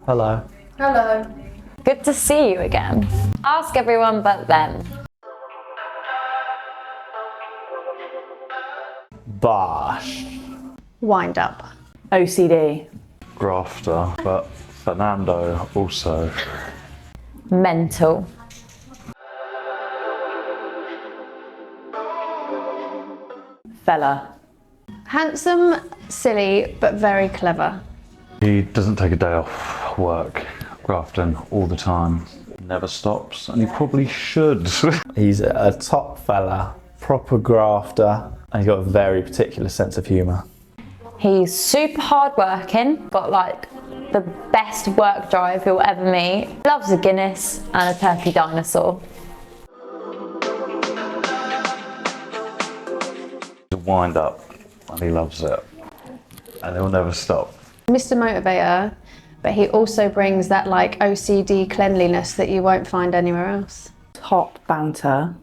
Hello. Hello. Good to see you again. Ask everyone but them. Bosh. Wind up. OCD. Grafter, but Fernando also. Mental. Fella. Handsome, silly, but very clever. He doesn't take a day off work, grafting all the time. Never stops, and he probably should. He's a top fella, proper grafter, and he's got a very particular sense of humour. He's super hardworking, got like the best work drive you'll ever meet. Loves a Guinness and a turkey dinosaur. He's a wind up, and he loves it, and he'll never stop. Mr. Motivator, but he also brings that like OCD cleanliness that you won't find anywhere else. Top banter.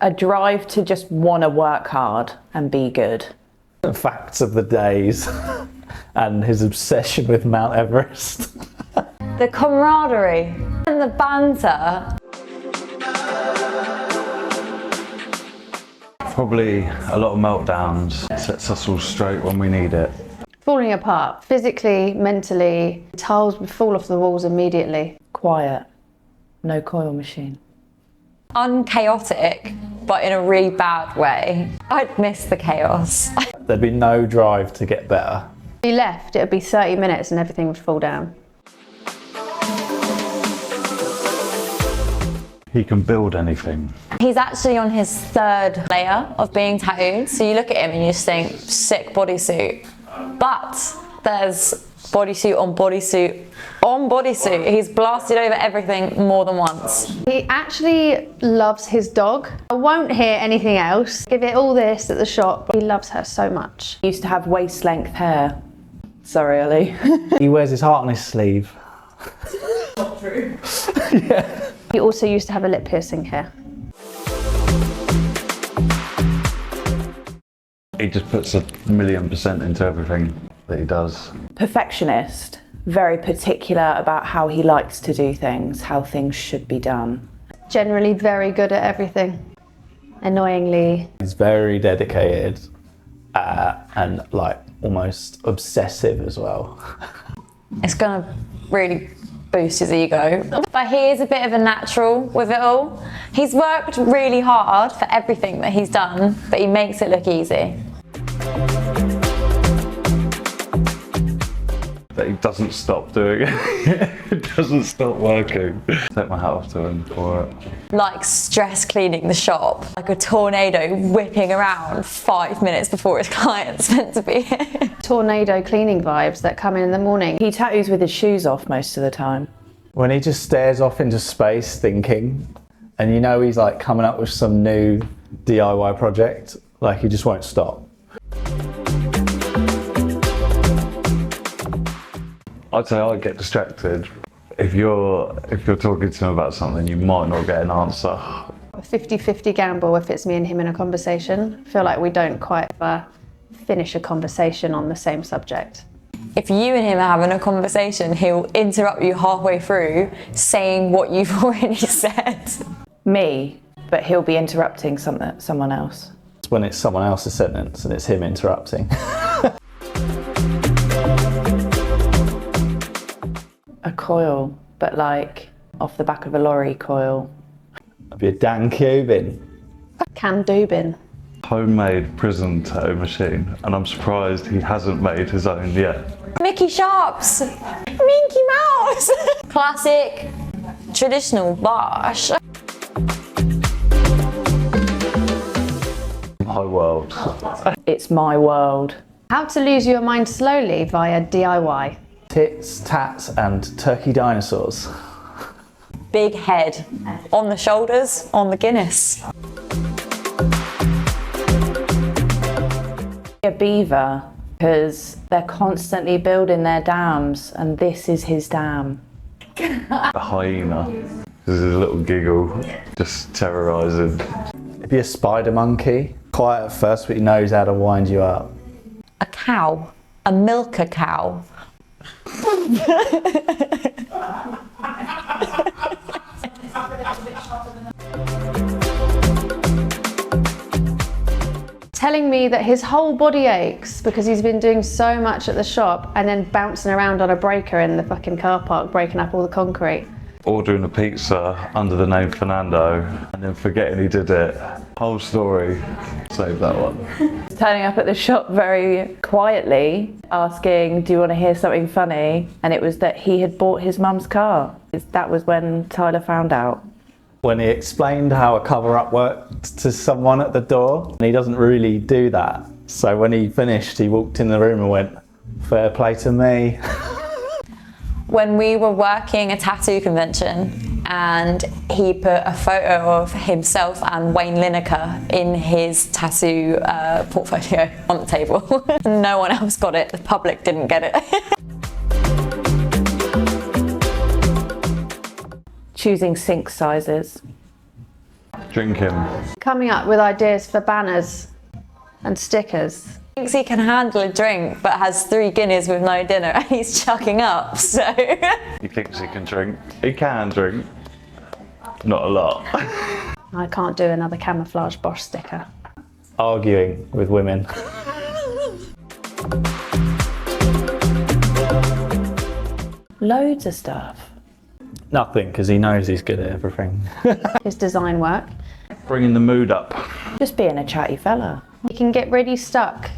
A drive to just want to work hard and be good. Facts of the days, and his obsession with Mount Everest. The camaraderie and the banter. Probably a lot of meltdowns, sets us all straight when we need it. Falling apart, physically, mentally, tiles would fall off the walls immediately. Quiet. No coil machine. Unchaotic, but in a really bad way. I'd miss the chaos. There'd be no drive to get better. If he left, it would be 30 minutes and everything would fall down. He can build anything. He's actually on his 3rd layer of being tattooed. So you look at him and you just think, sick bodysuit. But there's bodysuit on bodysuit on bodysuit. He's blasted over everything more than once. He actually loves his dog. I won't hear anything else. Give it all this at the shop. He loves her so much. He used to have waist length hair. Sorry, Ollie. He wears his heart on his sleeve. Not true. Yeah. He also used to have a lip piercing here. He just puts 1,000,000% into everything that he does. Perfectionist. Very particular about how he likes to do things, how things should be done. Generally very good at everything. Annoyingly. He's very dedicated and like almost obsessive as well. It's gonna really boost his ego. But he is a bit of a natural with it all. He's worked really hard for everything that he's done, but he makes it look easy. But he doesn't stop doing it. He doesn't stop working. Take my hat off to him for it. Like stress cleaning the shop, like a tornado whipping around 5 minutes before his client's meant to be here. Tornado cleaning vibes that come in the morning. He tattoos with his shoes off most of the time. When he just stares off into space thinking, and you know he's like coming up with some new DIY project, like he just won't stop. I'd say I get distracted. If you're talking to him about something, you might not get an answer. A 50-50 gamble if it's me and him in a conversation. I feel like we don't quite finish a conversation on the same subject. If you and him are having a conversation, he'll interrupt you halfway through saying what you've already said. Me, but he'll be interrupting someone else. It's when it's someone else's sentence and it's him interrupting. A coil, but like off the back of a lorry coil. That'd be a Dan Cuban. Can do bin. Homemade prison tattoo machine, and I'm surprised he hasn't made his own yet. Mickey Sharps, Minky Mouse. Classic, traditional bosh. My world. It's my world. How to lose your mind slowly via DIY. Tits, tats, and turkey dinosaurs. Big head, on the shoulders, on the Guinness. A beaver, because they're constantly building their dams, and this is his dam. A hyena. This is a little giggle, just terrorising. It'd be a spider monkey. Quiet at first, but he knows how to wind you up. A cow, a milker cow. telling me that his whole body aches because he's been doing so much at the shop and then bouncing around on a breaker in the fucking car park, breaking up all the concrete. Ordering a pizza under the name Fernando and then forgetting he did it. Whole story. Save that one. Turning up at the shop very quietly, asking, do you want to hear something funny? And it was that he had bought his mum's car. That was when Tyler found out. When he explained how a cover-up worked to someone at the door, and he doesn't really do that. So when he finished, he walked in the room and went, fair play to me. When we were working a tattoo convention and he put a photo of himself and Wayne Lineker in his tattoo portfolio on the table. No one else got it, the public didn't get it. Choosing sink sizes. Drinking. Coming up with ideas for banners and stickers. Thinks he can handle a drink but has 3 Guinness with no dinner and he's chucking up, so. He thinks he can drink. He can drink. Not a lot. I can't do another camouflage Bosch sticker. Arguing with women. Loads of stuff. Nothing, because he knows he's good at everything. His design work. Bringing the mood up. Just being a chatty fella. You can get really stuck.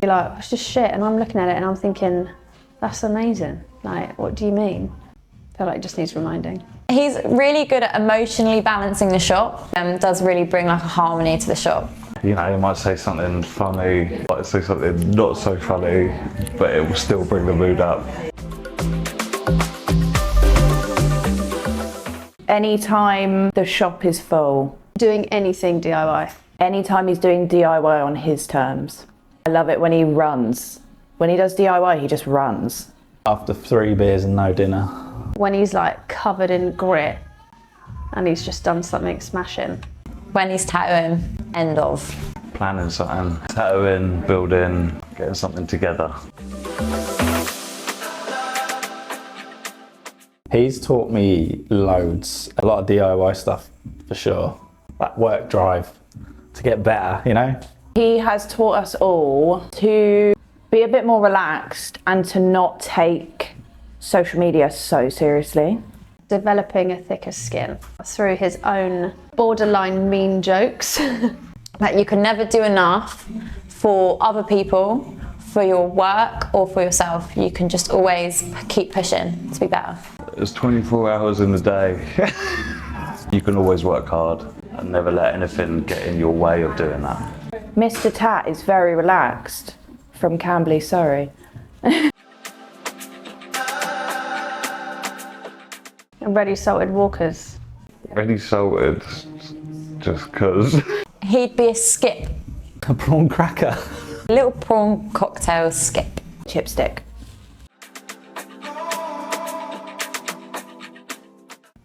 You're like, it's just shit, and I'm looking at it and I'm thinking, that's amazing. Like, what do you mean? I feel like it just needs reminding. He's really good at emotionally balancing the shop and does really bring like a harmony to the shop. You know, you might say something funny, might say something not so funny, but it will still bring the mood up. Anytime the shop is full. Doing anything DIY. Anytime he's doing DIY on his terms. I love it when he runs. When he does DIY, he just runs. After 3 beers and no dinner. When he's like covered in grit and he's just done something smashing. When he's tattooing, end of. Planning something, tattooing, building, getting something together. He's taught me loads, a lot of DIY stuff for sure. That work drive to get better, you know? He has taught us all to be a bit more relaxed and to not take social media so seriously. Developing a thicker skin through his own borderline mean jokes. That you can never do enough for other people, for your work or for yourself. You can just always keep pushing to be better. There's 24 hours in the day. You can always work hard and never let anything get in your way of doing that. Mr. Tat is very relaxed. From Camberley, Surrey. And ready salted walkers. Ready salted, just cause. He'd be a skip, A prawn cracker. a little prawn cocktail skip. Chipstick.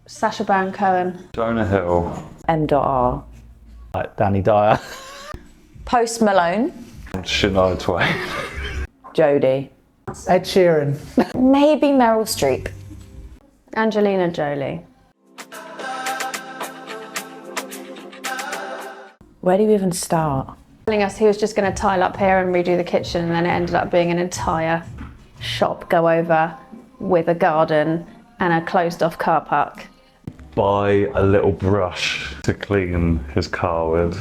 Sacha Baron Cohen. Jonah Hill. M.R. Like Danny Dyer. Post Malone, Shania Twain. Jodie. Ed Sheeran. maybe Meryl Streep. Angelina Jolie. Where do you even start? Telling us he was just going to tile up here and redo the kitchen, and then it ended up being an entire shop go over with a garden and a closed off car park. Buy a little brush to clean his car with.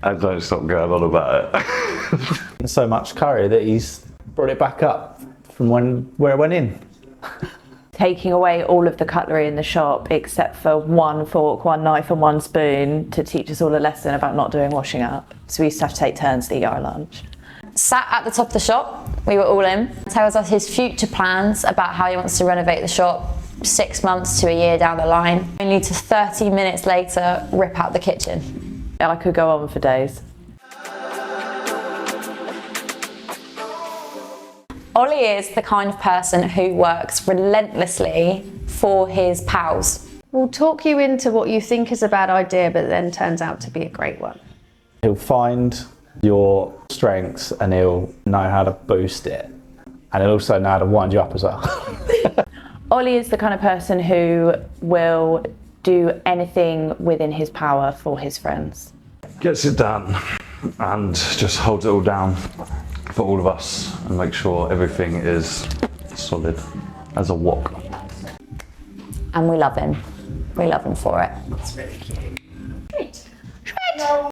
And don't stop going on about it. So much curry that he's brought it back up from where it went in. Taking away all of the cutlery in the shop except for 1 fork, 1 knife and 1 spoon to teach us all a lesson about not doing washing up. So we used to have to take turns to eat our lunch. Sat at the top of the shop, we were all in. Tells us his future plans about how he wants to renovate the shop 6 months to a year down the line. Only to 30 minutes later, rip out the kitchen. I could go on for days. Ollie is the kind of person who works relentlessly for his pals. We'll talk you into what you think is a bad idea, but then turns out to be a great one. He'll find your strengths and he'll know how to boost it. And he'll also know how to wind you up as well. Ollie is the kind of person who will do anything within his power for his friends. Gets it done. and just holds it all down for all of us and makes sure everything is solid as a wok. And we love him. We love him for it. It's really cute.